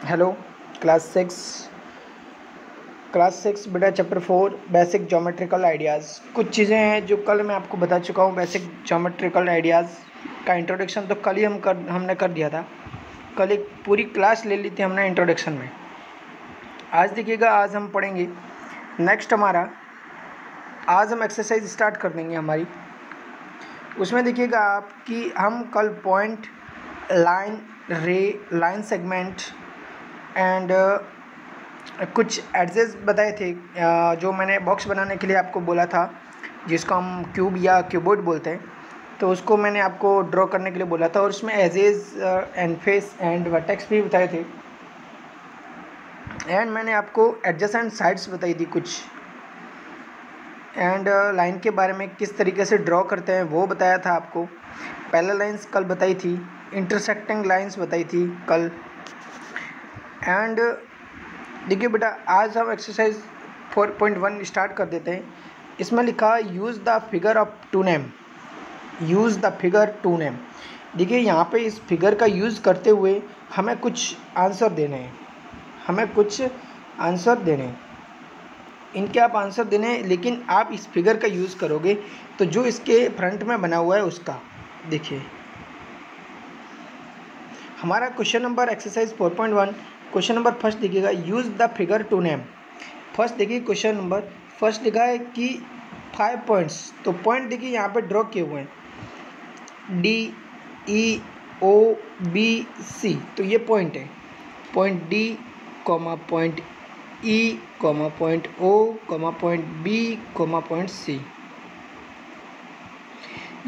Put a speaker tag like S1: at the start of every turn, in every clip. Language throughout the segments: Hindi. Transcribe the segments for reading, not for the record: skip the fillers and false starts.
S1: हेलो क्लास 6 बेटा चैप्टर 4 बेसिक ज्योमेट्रिकल आइडियाज़। कुछ चीज़ें हैं जो कल मैं आपको बता चुका हूँ। बेसिक ज्योमेट्रिकल आइडियाज़ का इंट्रोडक्शन तो कल ही हमने कर दिया था। कल एक पूरी क्लास ले ली थी हमने इंट्रोडक्शन में। आज देखिएगा, आज हम पढ़ेंगे नेक्स्ट हमारा, आज हम एक्सरसाइज स्टार्ट कर देंगे हमारी। उसमें देखिएगा आप कि हम कल पॉइंट, लाइन, रे, लाइन सेगमेंट एंड कुछ एड्जेस बताए थे जो मैंने बॉक्स बनाने के लिए आपको बोला था, जिसको हम क्यूब या क्यूबॉइड बोलते हैं। तो उसको मैंने आपको ड्रॉ करने के लिए बोला था और उसमें edges and face and vertex भी बताए थे। एंड मैंने आपको एडजेसेंट साइड्स बताई थी कुछ, एंड लाइन के बारे में किस तरीके से ड्रॉ करते हैं वो बताया था आपको। पैरेलल लाइंस कल बताई थी, इंटरसेक्टिंग लाइंस बताई थी कल। एंड देखिए बेटा, आज हम एक्सरसाइज 4.1 स्टार्ट कर देते हैं। इसमें लिखा use the figure of to name, use the figure to name. देखिए यहाँ पे इस फिगर का यूज़ करते हुए हमें कुछ आंसर देने हैं, इनके आप आंसर देने हैं, लेकिन आप इस फिगर का यूज़ करोगे तो जो इसके फ्रंट में बना हुआ है उसका। देखिए हमारा question number exercise 4.1 question number first देखिएगा, use the figure to name. First देखिए क्वेश्चन नंबर फर्स्ट लिखा है कि 5 पॉइंट्स, तो पॉइंट देखिए यहाँ पे ड्रॉ किए हुए हैं DEOBC, तो ये पॉइंट है। Point D, point E, point O, point B, point C।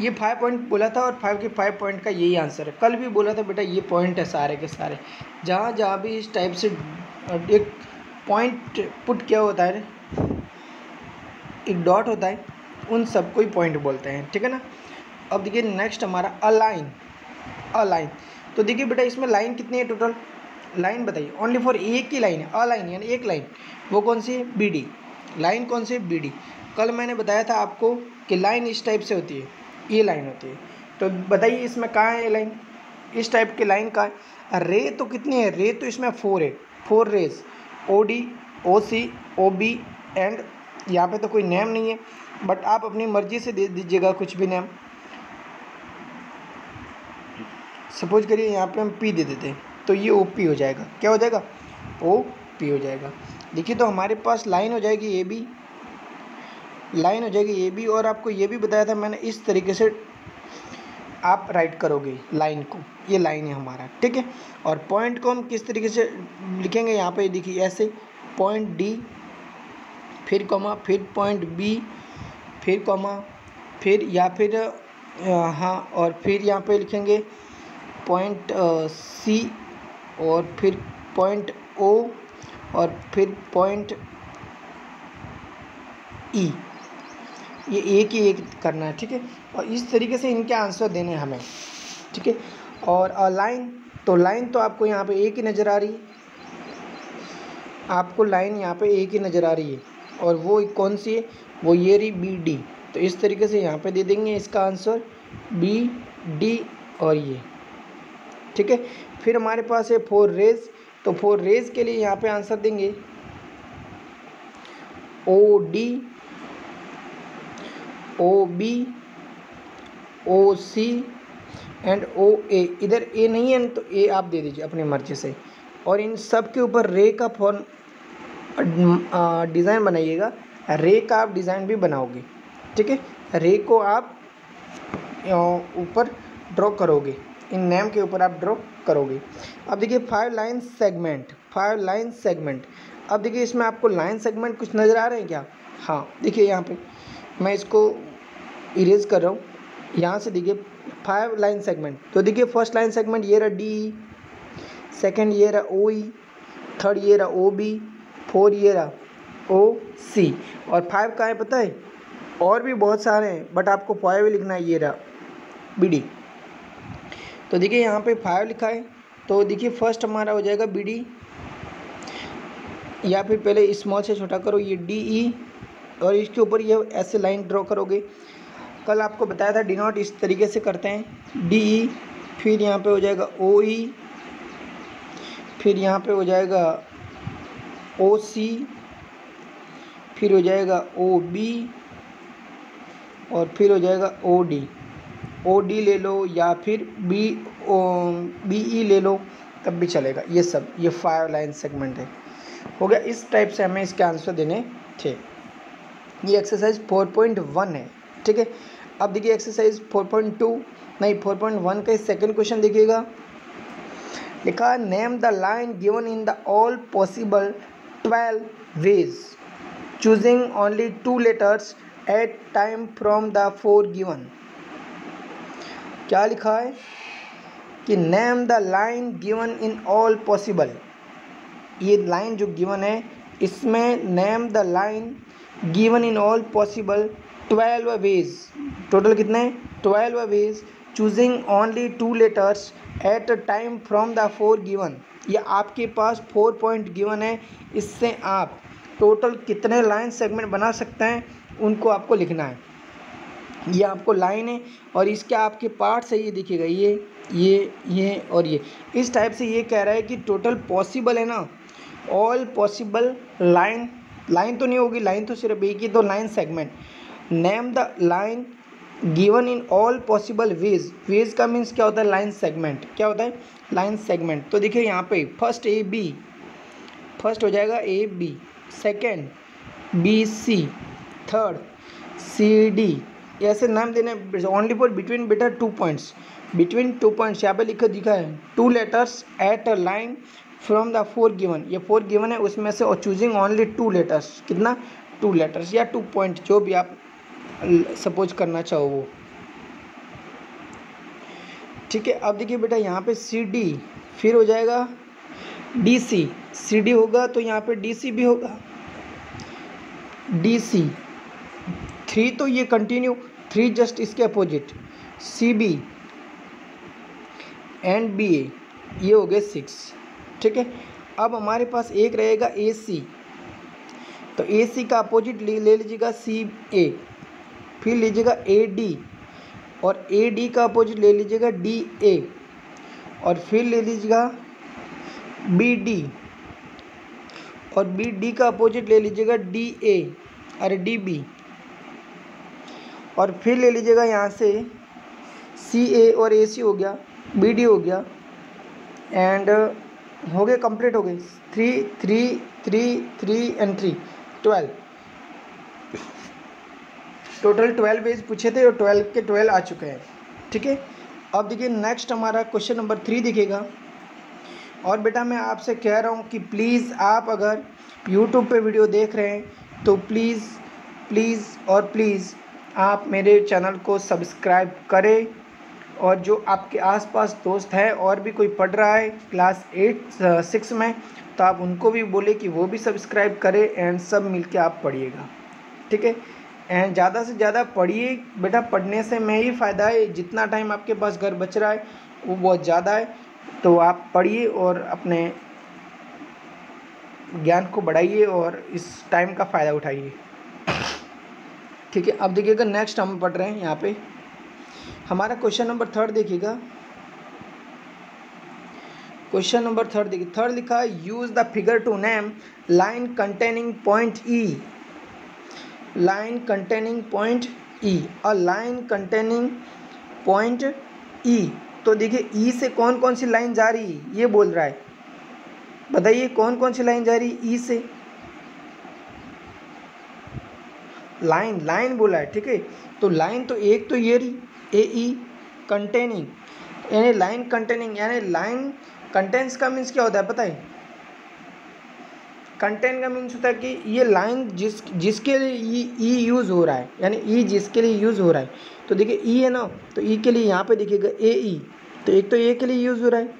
S1: ये 5 पॉइंट बोला था और 5 पॉइंट का यही आंसर है। कल भी बोला था बेटा ये पॉइंट है सारे के सारे। जहाँ जहाँ भी इस टाइप से एक पॉइंट पुट किया होता है, एक डॉट होता है, उन सबको ही पॉइंट बोलते हैं, ठीक है ना। अब देखिए नेक्स्ट हमारा अलाइन। तो देखिए बेटा इसमें लाइन कितनी है टोटल, लाइन बताइए। ओनली फॉर एक ही लाइन है, अलाइन यानी एक लाइन। वो कौन सी है? BD। लाइन कौन सी है? BD। कल मैंने बताया था आपको कि लाइन इस टाइप से होती है, ये लाइन होती है। तो बताइए इसमें कहाँ है ये लाइन, इस टाइप की लाइन का है। रे तो कितनी है? रे तो इसमें 4 है, 4 rays, OD, OC, OB and यहाँ पे तो कोई नेम नहीं है, बट आप अपनी मर्जी से दे दीजिएगा कुछ भी नेम। सपोज करिए यहाँ पे हम P दे देते हैं तो ये OP हो जाएगा। क्या हो जाएगा? OP हो जाएगा। देखिए तो हमारे पास लाइन हो जाएगी AB, लाइन हो जाएगी AB। और आपको ये भी बताया था मैंने, इस तरीके से आप राइट करोगे लाइन को, ये लाइन है हमारा, ठीक है। और पॉइंट को हम किस तरीके से लिखेंगे, यहाँ पे देखिए ऐसे, पॉइंट D, फिर कॉमा, फिर पॉइंट B, फिर कॉमा, फिर या फिर हाँ, और फिर यहाँ पे लिखेंगे पॉइंट C, और फिर पॉइंट O, और फिर पॉइंट E। ये एक ही एक करना है, ठीक है। और इस तरीके से इनके आंसर देने हैं हमें, ठीक है। और लाइन, तो लाइन तो आपको यहाँ पे एक ही नज़र आ रही है, आपको लाइन यहाँ पे एक ही नज़र आ रही है। और वो कौन सी है? वो ये रही BD। तो इस तरीके से यहाँ पे दे देंगे इसका आंसर BD और ये, ठीक है। फिर हमारे पास है 4 रेज, तो 4 रेज के लिए यहाँ पे आंसर देंगे OD, OB, OC and OA। इधर A नहीं है तो A आप दे दीजिए अपनी मर्जी से। और इन सब के ऊपर रे का फॉर्म डिज़ाइन बनाइएगा, रे का आप डिज़ाइन भी बनाओगे, ठीक है। रे को आप ऊपर ड्रॉ करोगे, इन नेम के ऊपर आप ड्रॉ करोगे। अब देखिए 5 लाइन सेगमेंट। अब देखिए इसमें आपको लाइन सेगमेंट कुछ नज़र आ रहे हैं क्या? हाँ देखिए यहाँ पे मैं इसको इरेज कर रहा हूँ, यहाँ से देखिए 5 लाइन सेगमेंट। तो देखिए फर्स्ट लाइन सेगमेंट ये रहा DE, सेकेंड ये रहा OE, थर्ड ये रहा OB, 4 ये रहा OC, और 5 कहाँ है पता है? और भी बहुत सारे हैं बट आपको 5 लिखना है, ये रहा BD। तो देखिए यहाँ पे 5 लिखा है, तो देखिए फर्स्ट हमारा हो जाएगा BD, या फिर पहले स्मॉल से छोटा करो, ये DE, और इसके ऊपर ये ऐसे लाइन ड्रॉ करोगे। कल आपको बताया था डिनोट इस तरीके से करते हैं, DE, फिर यहाँ पे हो जाएगा OE, फिर यहाँ पे हो जाएगा OC, फिर हो जाएगा OB और फिर हो जाएगा OD ले लो या फिर BE ले लो तब भी चलेगा। ये सब ये 5 लाइन सेगमेंट है। हो गया। इस टाइप से हमें इसके आंसर देने थे। ये एक्सरसाइज 4.1 है, ठीक है। अब देखिए एक्सरसाइज 4.2 नहीं 4.1 का सेकंड क्वेश्चन देखिएगा। लिखा name the line given in the all possible 12 ways choosing only 2 letters at time from the 4 given. क्या लिखा है कि name the line given in all possible. ये लाइन जो गिवन है इसमें name the line given in all possible 12 ways, total कितने 12 ways choosing only 2 letters at a time from the 4 given. ये आपके पास 4 पॉइंट गिवन है, इससे आप टोटल कितने लाइन सेगमेंट बना सकते हैं उनको आपको लिखना है। ये आपको लाइन है और इसके आपके पार्ट्स है, ये देखिएगा ये और ये। इस टाइप से ये कह रहा है कि टोटल पॉसिबल है ना, ऑल पॉसिबल लाइन तो नहीं होगी, लाइन तो सिर्फ एक ही, तो line segment. Name the line given in all possible ways का मीन्स क्या होता है, लाइन सेगमेंट। क्या होता है, लाइन सेगमेंट। तो देखिए यहाँ पे फर्स्ट हो जाएगा AB, second BC, third CD। ऐसे नाम देने ओनली फॉर बिटवीन बेटा 2 पॉइंट्स, बिटवीन 2 पॉइंट्स। यहाँ पे दिखा है 2 letters at a line from the 4 given. ये 4 गिवन है उसमें से और चूजिंग ओनली 2 लेटर्स। कितना 2 लेटर्स या 2 पॉइंट, जो भी आप सपोज करना चाहो वो, ठीक है। अब देखिए बेटा यहाँ पे CD, फिर हो जाएगा DC। CD होगा तो यहाँ पे DC भी होगा, DC 3 तो ये कंटिन्यू 3 जस्ट इसके अपोजिट, CB एंड BA, ये हो गए 6, ठीक है। अब हमारे पास एक रहेगा AC, तो AC का अपोजिट ले लीजिएगा CA, फिर लीजिएगा AD और AD का अपोजिट ले लीजिएगा DA और फिर ले लीजिएगा BD और BD का अपोजिट ले लीजिएगा DA और DB और फिर ले लीजिएगा यहाँ से CA और AC हो गया, BD हो गया एंड हो गए, कंप्लीट हो गए 3 3 3 3 एंड 3 12। टोटल 12 वेज पूछे थे और 12 के 12 आ चुके हैं, ठीक है। अब देखिए नेक्स्ट हमारा क्वेश्चन नंबर 3 दिखेगा। और बेटा मैं आपसे कह रहा हूँ कि प्लीज़ आप अगर YouTube पे वीडियो देख रहे हैं तो प्लीज़ आप मेरे चैनल को सब्सक्राइब करें, और जो आपके आसपास दोस्त है और भी कोई पढ़ रहा है क्लास 6 में तो आप उनको भी बोले कि वो भी सब्सक्राइब करें एंड सब मिलके आप पढ़िएगा, ठीक है। एंड ज़्यादा से ज़्यादा पढ़िए बेटा, पढ़ने से में ही फ़ायदा है। जितना टाइम आपके पास घर बच रहा है वो बहुत ज़्यादा है, तो आप पढ़िए और अपने ज्ञान को बढ़ाइए और इस टाइम का फ़ायदा उठाइए, ठीक है। अब देखिएगा नेक्स्ट हम पढ़ रहे हैं यहाँ पे हमारा क्वेश्चन नंबर 3 देखिएगा। क्वेश्चन नंबर 3 देखिए, 3 लिखा है use the figure to name line containing point E, line containing point E, a line containing point E। तो देखिए E से कौन कौन सी लाइन जा रही है ये बोल रहा है, बताइए कौन कौन सी लाइन जा रही है E से। लाइन बोला है, ठीक है। तो लाइन तो एक तो ये रही AE कंटेनिंग, यानी लाइन कंटेनिंग, यानी लाइन कंटेंट्स का मीन्स क्या होता है पता है, कंटेंट का मीन्स होता है कि ये लाइन जिसके लिए ई यूज़ हो रहा है, यानी ई जिसके लिए यूज़ हो रहा है। तो देखिए ई है ना, तो ई के लिए यहाँ पे देखिएगा AE, तो एक तो ए के लिए यूज़ हो रहा है,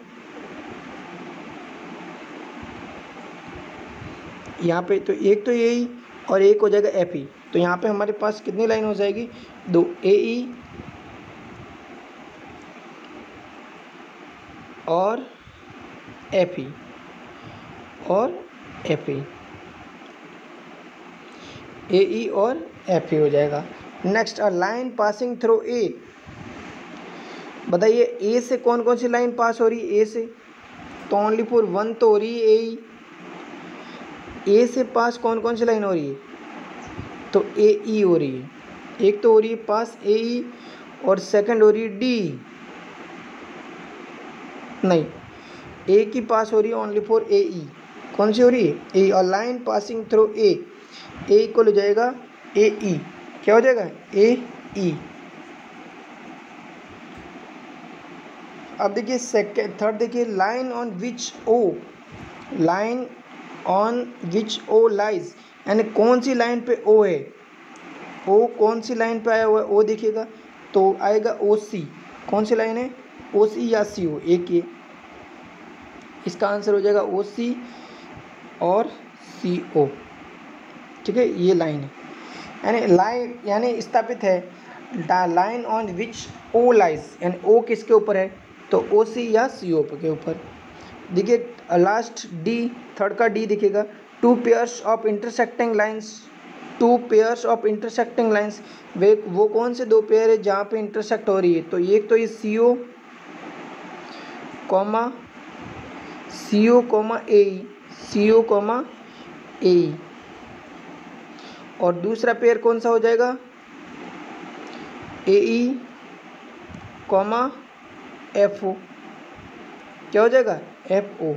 S1: यहाँ पे तो एक तो AE और एक हो जाएगा FE। तो यहाँ पे हमारे पास कितनी लाइन हो जाएगी, 2 AE और FE और FE, AE और FE हो जाएगा। Next a line passing through A, बताइए A से कौन कौन सी लाइन पास हो रही है, A से तो ओनली फॉर वन तो हो रही है ए से पास कौन कौन सी लाइन हो रही है, तो ए ई हो रही है, एक तो हो रही है पास ए ई और सेकंड हो रही है डी, नहीं ए की पास हो रही है ओनली फॉर ए ई, कौन सी हो रही है ए, और line passing through a equal हो जाएगा ए ई, क्या हो जाएगा ए ई। अब देखिए सेकेंड थर्ड देखिए line on which O, line on which O lies, यानी कौन सी लाइन पे ओ है, ओ कौन सी लाइन पे आया हुआ है ओ देखिएगा, तो आएगा ओ सी, कौन सी लाइन है ओ सी या सी ओ, एक ये इसका आंसर हो जाएगा ओ सी और सी ओ, ठीक है ये लाइन है, यानी लाइन यानी स्थापित है line on which O lies, यानी ओ किसके ऊपर है, तो ओ सी या सी ओ के ऊपर। देखिए लास्ट डी, थर्ड का डी दिखेगा, two pairs of intersecting lines, two pairs of intersecting lines, वे वो कौन से दो पेयर है जहाँ पे इंटरसेक्ट हो रही है, तो एक तो ये सी ओ कॉमा सी ओ कॉमा ए, सी ओ कॉमा ए, और दूसरा पेयर कौन सा हो जाएगा ए ई कॉमा एफ ओ, क्या हो जाएगा एफ ओ।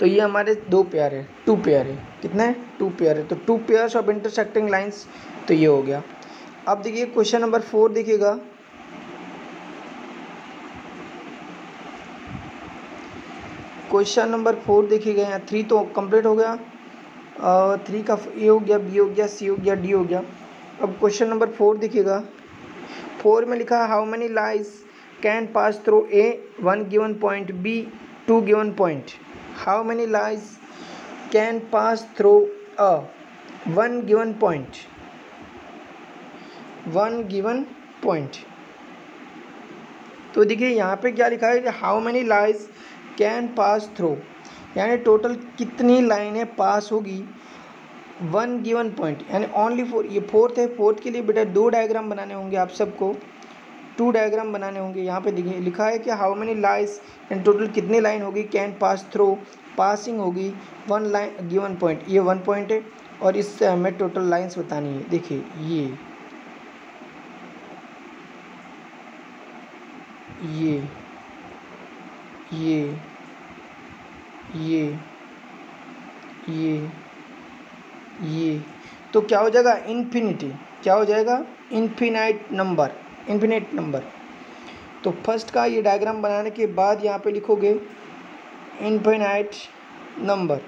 S1: तो ये हमारे दो पेयर है, टू पेयर है, कितने टू पेयर है, तो to pairs of intersecting lines, तो ये हो गया। अब देखिए क्वेश्चन नंबर 4 देखिएगा, क्वेश्चन नंबर 4 देखिएगा, यहाँ 3 तो कंप्लीट हो गया, 3 का ए हो गया, बी हो गया, सी हो गया, डी हो गया। अब क्वेश्चन नंबर 4 देखिएगा, 4 में लिखा है how many lines can pass through a one given point, b two given point, how many lines can pass through a one given point, one given point. तो देखिए यहाँ पे क्या लिखा है कि how many lines can pass through, यानी टोटल कितनी लाइनें पास होगी वन गिवन पॉइंट, यानी ओनली फोर, ये फोर्थ है, फोर्थ के लिए बेटा दो डायग्राम बनाने होंगे आप सबको, टू डायग्राम बनाने होंगे। यहाँ पे देखिए लिखा है कि हाउ मेनी लाइन्स, यानी टोटल कितनी लाइन होगी कैन पास थ्रू, पासिंग होगी वन लाइन गिवन पॉइंट, ये वन पॉइंट है और इससे हमें टोटल लाइन्स बतानी है। देखिए ये ये ये ये तो क्या हो जाएगा इन्फिनिटी, क्या हो जाएगा इन्फिनाइट नंबर, इन्फिनिट नंबर। तो फर्स्ट का ये डायग्राम बनाने के बाद यहाँ पे लिखोगे infinite number,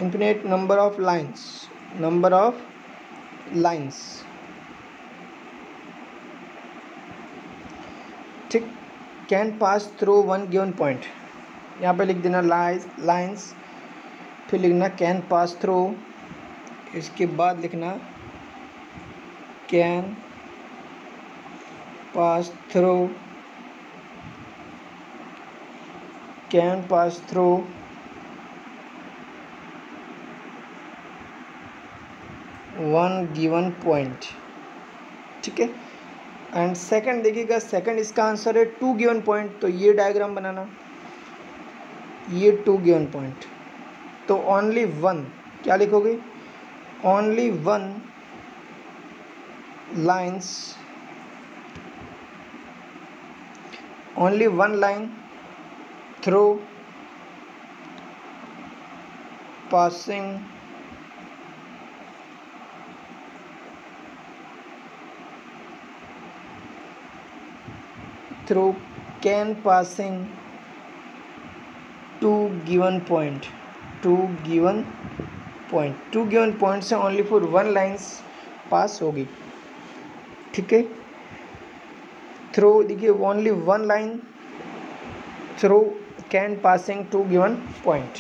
S1: infinite number of lines, number of lines, ठीक, can pass through one given point, यहाँ पे लिख देना लाइन्स, फिर लिखना कैन पास थ्रू, इसके बाद लिखना can pass through, can pass through one given point, ठीक है। एंड सेकंड देखिएगा, सेकंड इसका आंसर है टू गिवन पॉइंट, तो ये डायग्राम बनाना, ये टू गिवन पॉइंट, तो ओनली वन, क्या लिखोगे only one lines, only one line through passing through can passing two given point, two given point, two given point से only for one lines pass होगी, ठीक है। थ्रू देखिए only one line through can passing two given point.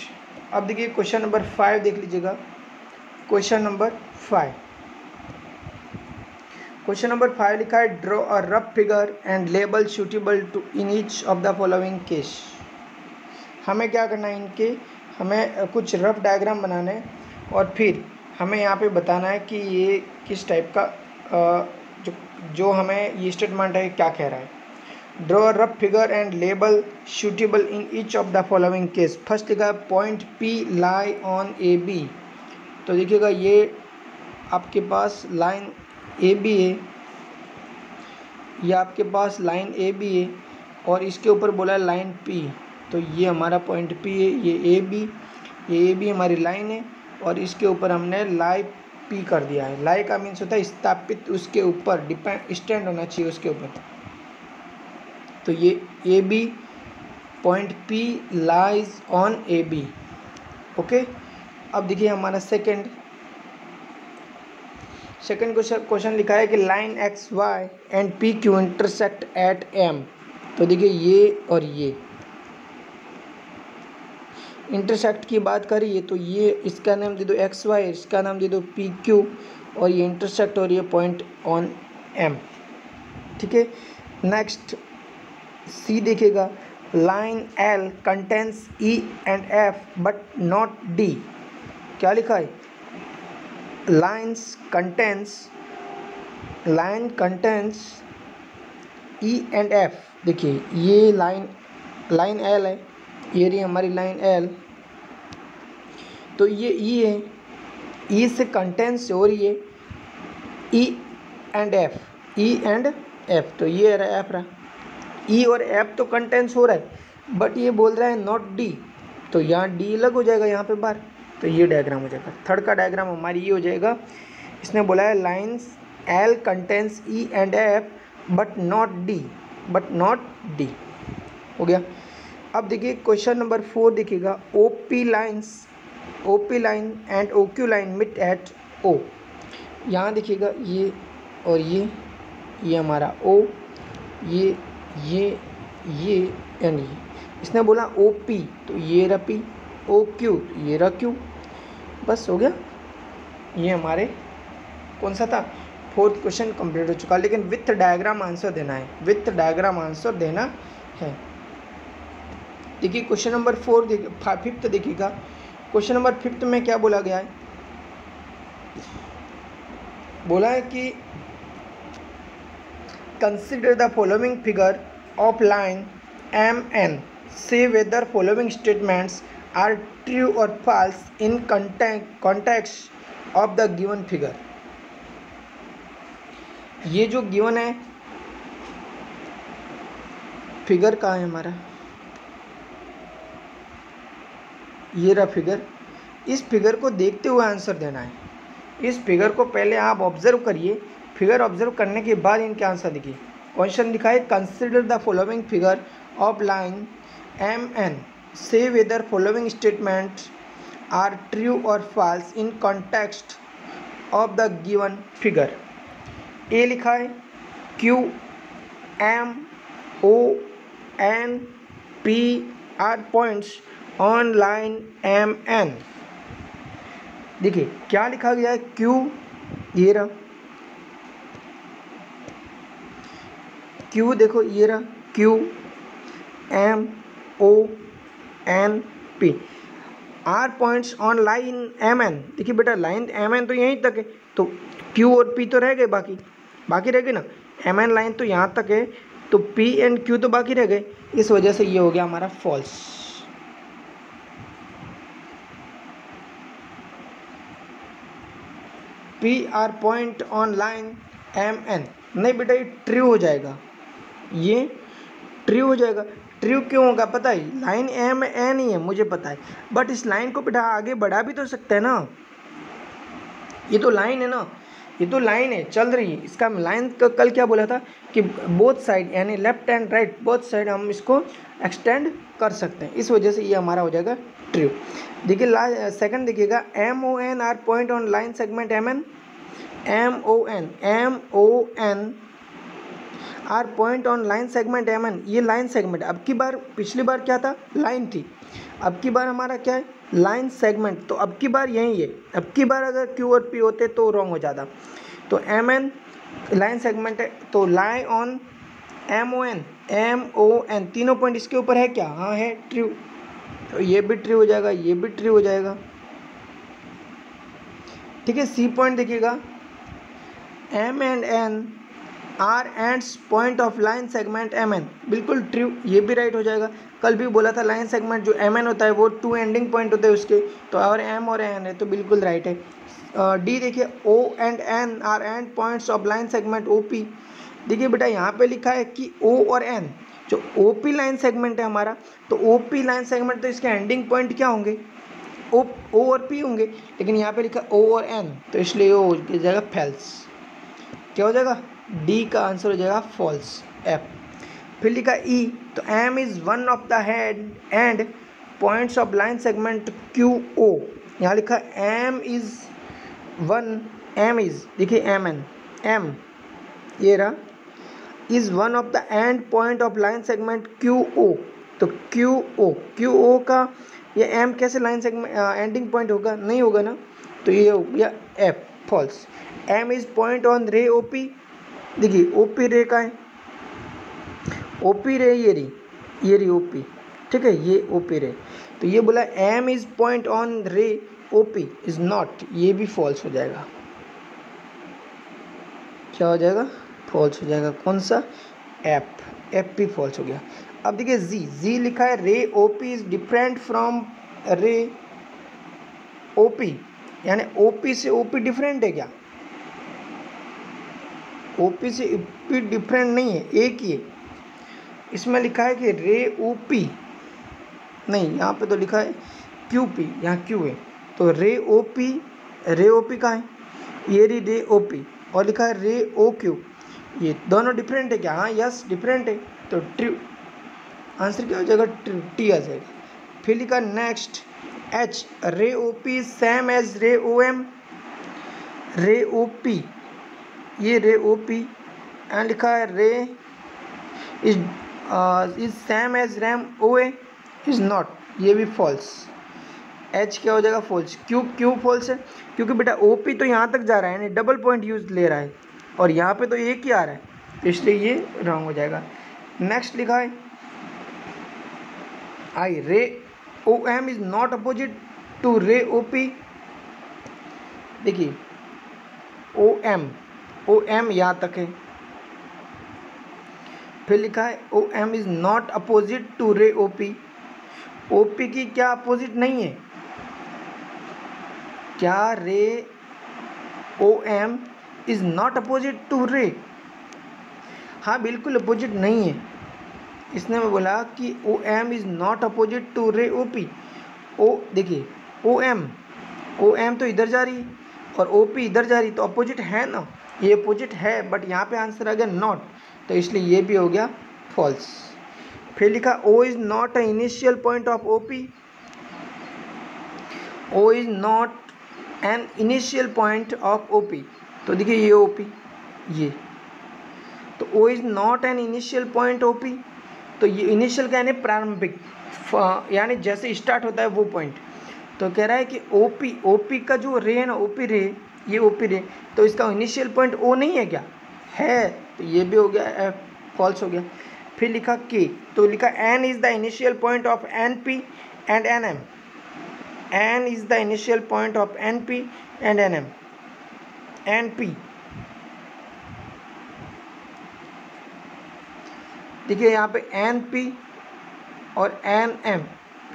S1: अब देखिए क्वेश्चन नंबर 5 देख लीजिएगा, क्वेश्चन नंबर 5, क्वेश्चन नंबर 5 लिखा है draw a rough figure and label suitable to in each of the following case. हमें क्या करना है, इनके हमें कुछ रफ डायग्राम बनाना है और फिर हमें यहाँ पे बताना है कि ये किस टाइप का जो हमें ये स्टेटमेंट है क्या कह रहा है। Draw a rough figure and label suitable in each of the following case. First लिखा है point P lie on A B. तो देखिएगा ये आपके पास लाइन ए बी है, ये आपके पास लाइन ए बी है और इसके ऊपर बोला है लाइन पी। तो ये हमारा पॉइंट पी है, ये ए बी हमारी लाइन है और इसके ऊपर हमने लाई पी कर दिया है। लाई का मीन्स होता है स्थापित, उसके ऊपर डिपेंड, स्टैंड होना चाहिए उसके ऊपर। तो ये A B, point P lies on A B. Okay, अब देखिए हमारा सेकंड क्वेश्चन लिखा है कि line X Y and P Q intersect at M. तो देखिए ये और ये इंटरसेक्ट की बात करिए तो ये इसका नाम दे दो एक्स वाई, इसका नाम दे दो पी क्यू और ये इंटरसेक्ट और ये पॉइंट ऑन एम। ठीक है, नेक्स्ट सी देखिएगा, line L contains E and F but not D. क्या लिखा है? line contains E and F। देखिए ये लाइन L है, ये रही हमारी लाइन L। तो ये E है, E से कंटेंस हो रही है E and F, तो ये रहा F रहा। E और F तो कंटेंस हो रहा है बट ये बोल रहा है नॉट D, तो यहाँ D अलग हो जाएगा यहाँ पे बाहर। तो ये डायग्राम हो जाएगा। थर्ड का डायग्राम हमारी ये हो जाएगा, इसने बोला है lines L contains E and F but not D. हो गया। अब देखिए क्वेश्चन नंबर 4 देखिएगा, O P line and O Q line meet at O. यहाँ देखिएगा ये और ये हमारा O, ये एंड ये। इसने बोला ओ पी, तो ये रहा P, ओ क्यू तो ये रहा Q। बस हो गया, ये हमारे कौन सा था, फोर्थ क्वेश्चन कंप्लीट हो चुका। लेकिन विथ डायग्राम आंसर देना है, देखिए क्वेश्चन नंबर 5 देखिएगा। क्वेश्चन नंबर 5 में क्या बोला गया है? बोला है कि consider the following figure of line M N, say whether following statements are true और false in context of the given figure. ये जो गिवन है फिगर कहाँ है हमारा, ये रहा फिगर। इस फिगर को देखते हुए आंसर देना है। इस फिगर को पहले आप ऑब्जर्व करिए, फिगर ऑब्जर्व करने के बाद इनके आंसर देखिए। क्वेश्चन लिखा है consider the following figure of line M N, say whether following statement are true और false in context of the given figure. A लिखा है Q M O N P are points on line M N. देखिए क्या लिखा गया है, क्यू ये रहा, क्यू देखो ये रहा Q, M O N P, are points on line M N. देखिए बेटा लाइन एम एन तो यहीं तक है, तो क्यू और पी तो रह गए, बाकी रह गए ना। एम एन लाइन तो यहाँ तक है, तो पी एंड क्यू तो बाकी रह गए। इस वजह से ये हो गया हमारा false. P are point on line M N, नहीं बेटा ये ट्रू हो जाएगा, ये ट्रू हो जाएगा। ट्रू क्यों होगा पता है, लाइन एम एन ही है मुझे पता है, बट इस लाइन को बेटा आगे बढ़ा भी तो सकते हैं ना। ये तो लाइन है ना, ये तो लाइन है चल रही है। इसका लाइन का कल क्या बोला था कि बोथ साइड यानी left and right both side हम इसको एक्सटेंड कर सकते हैं। इस वजह से ये हमारा हो जाएगा ट्रू। देखिए सेकंड देखिएगा, M O N are point on line segment M N, M O N are point on line segment M N. ये लाइन सेगमेंट, अब की बार पिछली बार क्या था, लाइन थी, अब की बार हमारा क्या है, लाइन सेगमेंट। तो अब की बार यही है, अब की बार अगर क्यू और पी होते तो रॉन्ग हो जाता। तो एम एन लाइन सेगमेंट है, तो lie on M O N तीनों पॉइंट इसके ऊपर है क्या, हाँ है, ट्रू। तो ये भी ट्रू हो जाएगा, ये भी ट्रू हो जाएगा। ठीक है, सी पॉइंट देखिएगा, M and N are ends point of line segment M N, बिल्कुल ट्रू, ये भी राइट हो जाएगा। कल भी बोला था लाइन सेगमेंट जो एम एन होता है वो 2 एंडिंग पॉइंट होते हैं उसके, तो और एम और एन है तो बिल्कुल राइट है। डी देखिए, O and N are end points of line segment O P. देखिए बेटा यहाँ पे लिखा है कि ओ और एन, जो ओ पी लाइन सेगमेंट है हमारा, तो ओ पी लाइन सेगमेंट तो इसके एंडिंग पॉइंट क्या होंगे, ओ और पी होंगे, लेकिन यहाँ पे लिखा ओ और एन, तो इसलिए वो हो जाएगा फैल्स। क्या हो जाएगा, डी का आंसर हो जाएगा फॉल्स, एफ। फिर लिखा ई, तो M is one of the head end points of line segment Q O. यहाँ लिखा M is one, M is देखिए एम एन, एम ये रहा, is one of the end point of line segment Q O. तो क्यू ओ का ये एम कैसे लाइन सेगमेंट एंडिंग पॉइंट होगा, नहीं होगा ना, तो ये हो गया F, false. M is point on ray O P, देखिए ओ पी रे का है, ओ पी रे ये रही ओ पी, ठीक है, ये ओ पी रे, तो ये बोला M is point on ray O P is not, ये भी फॉल्स हो जाएगा। क्या हो जाएगा, फॉल्स हो जाएगा, कौन सा, एफ भी फॉल्स हो गया। अब देखिए जी लिखा है ray O P is different from ray O P, यानी ओ पी से ओ पी डिफरेंट है क्या, ओ पी से ओ पी डिफरेंट नहीं है, एक ही है। इसमें लिखा है कि रे ओ पी, नहीं यहाँ पे तो लिखा है क्यू पी, यहाँ क्यू है, तो रे ओ पी का है, ये रही रे ओ पी, और लिखा है रे ओ क्यू, ये दोनों डिफरेंट है क्या, हाँ यस डिफरेंट है, तो ट्रू, आंसर क्या हो जाएगा, ट्रू, टी आ जाएगा। फिर लिखा नेक्स्ट एच, रे ओ पी सेम एज रे ओ एम, रे ओ पी, ये रे ओ पी, एंड लिखा है ray is same as ray O A, is not, ये भी फॉल्स, एच क्या हो जाएगा, फॉल्स। क्यों फॉल्स है, क्योंकि बेटा ओ पी तो यहाँ तक जा रहा है, यानी डबल पॉइंट यूज ले रहा है, और यहाँ पे तो एक ही आ रहा है, तो इसलिए ये रॉन्ग हो जाएगा। नेक्स्ट लिखा है I, ray O M is not opposite to ray O P, देखिए ओ एम यहाँ तक है, फिर लिखा है O M is not opposite to ray O P की क्या अपोजिट नहीं है, क्या ray O M is not opposite to ray, हाँ बिल्कुल अपोजिट नहीं है, इसने मैं बोला कि O M is not opposite to ray O P. ओ देखिए ओ एम तो इधर जा रही और ओ पी इधर जा रही, तो अपोजिट है ना, ये अपोजिट है, बट यहाँ पे आंसर आ गया नॉट, तो इसलिए ये भी हो गया फॉल्स। फिर लिखा O is not a initial point of O P, O is not an initial point of O P, तो देखिए ये ओ पी, ये तो O is not an initial point O P, तो ये इनिशियल का यानी प्रारंभिक, यानी जैसे स्टार्ट होता है वो पॉइंट, तो कह रहा है कि ओ पी का जो रे है ना, ओ पी रे, ये ओ पी रे, तो इसका इनिशियल पॉइंट ओ नहीं है क्या, है, तो ये भी हो गया फॉल्स हो गया। फिर लिखा के, तो लिखा N is the initial point of N P and N M, N is the initial point of N P and N M, N P देखिए यहाँ पे एन पी और एन एम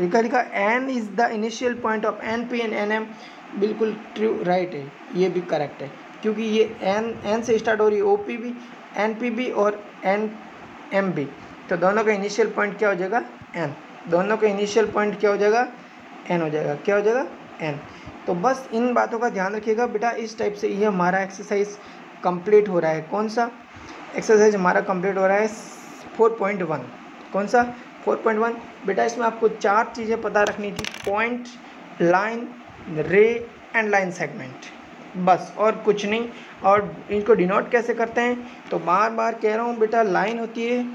S1: लिखा N is the initial point of N P and N M, बिल्कुल ट्रू राइट है, ये भी करेक्ट है, क्योंकि ये एन से स्टार्ट हो रही है ओ पी भी, एन पी भी और एन एम भी, तो दोनों का इनिशियल पॉइंट क्या हो जाएगा, एन, दोनों का इनिशियल पॉइंट क्या हो जाएगा, एन हो जाएगा, क्या हो जाएगा, एन। तो बस इन बातों का ध्यान रखिएगा बेटा, इस टाइप से ये हमारा एक्सरसाइज कंप्लीट हो रहा है। कौन सा एक्सरसाइज हमारा कंप्लीट हो रहा है, 4.1, कौन सा 4.1 बेटा, इसमें आपको 4 चीज़ें पता रखनी थी, पॉइंट, लाइन, रे एंड लाइन सेगमेंट, बस और कुछ नहीं। और इनको डिनोट कैसे करते हैं, तो बार बार कह रहा हूँ बेटा, लाइन होती है,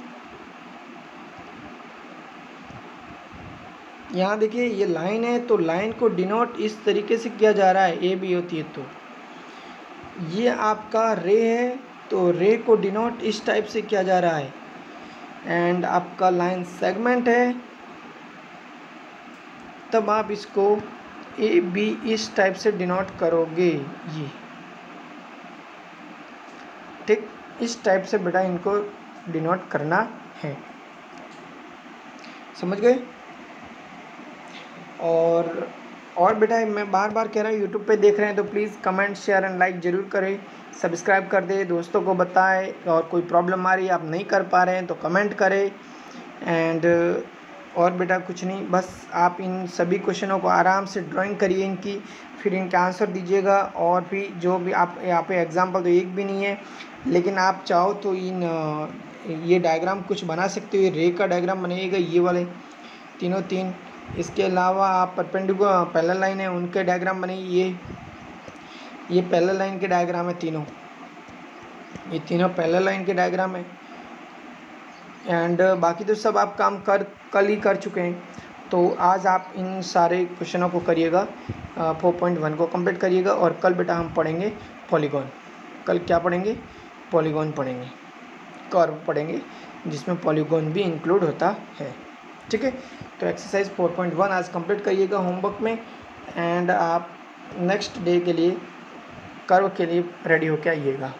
S1: यहाँ देखिए ये लाइन है, तो लाइन को डिनोट इस तरीके से किया जा रहा है, ए बी होती है, तो ये आपका रे है, तो रे को डिनोट इस टाइप से किया जा रहा है, एंड आपका लाइन सेगमेंट है, तब आप इसको ए बी इस टाइप से डिनोट करोगे, ये ठीक। इस टाइप से बेटा इनको डिनोट करना है, समझ गए। और बेटा मैं बार बार कह रहा हूँ, यूट्यूब पे देख रहे हैं तो please comment share and like ज़रूर करें, सब्सक्राइब कर दें, दोस्तों को बताएं, और कोई प्रॉब्लम आ रही है आप नहीं कर पा रहे हैं तो कमेंट करें। एंड और बेटा कुछ नहीं, बस आप इन सभी क्वेश्चनों को आराम से ड्राइंग करिए इनकी, फिर इनका आंसर दीजिएगा। और भी जो भी आप यहाँ पे एग्जाम्पल तो एक भी नहीं है, लेकिन आप चाहो तो ये डायग्राम कुछ बना सकते हो। ये रे का डायग्राम बनेगा, ये वाले तीनों तीन। इसके अलावा आप परपेंडिकुलर पैरेलल लाइन है उनके डायग्राम बनेगी। ये पैरेलल लाइन के डायग्राम है तीनों, ये तीनों पैरेलल लाइन के डायग्राम है। एंड बाकी तो सब आप काम कल ही कर चुके हैं, तो आज आप इन सारे क्वेश्चनों को करिएगा, 4.1 को कंप्लीट करिएगा। और कल बेटा हम पढ़ेंगे पॉलीगॉन। कल क्या पढ़ेंगे? पॉलीगॉन पढ़ेंगे, कर्व पढ़ेंगे, जिसमें पॉलीगॉन भी इंक्लूड होता है, ठीक है। तो एक्सरसाइज 4.1 आज कंप्लीट करिएगा होमवर्क में, एंड आप नेक्स्ट डे के लिए कर्व के लिए रेडी होके आइएगा,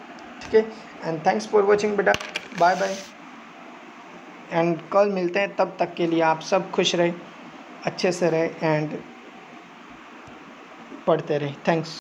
S1: ठीक है। एंड थैंक्स फॉर वॉचिंग बेटा, बाय बाय। एंड कल मिलते हैं, तब तक के लिए आप सब खुश रहें, अच्छे से रहें एंड पढ़ते रहें। थैंक्स।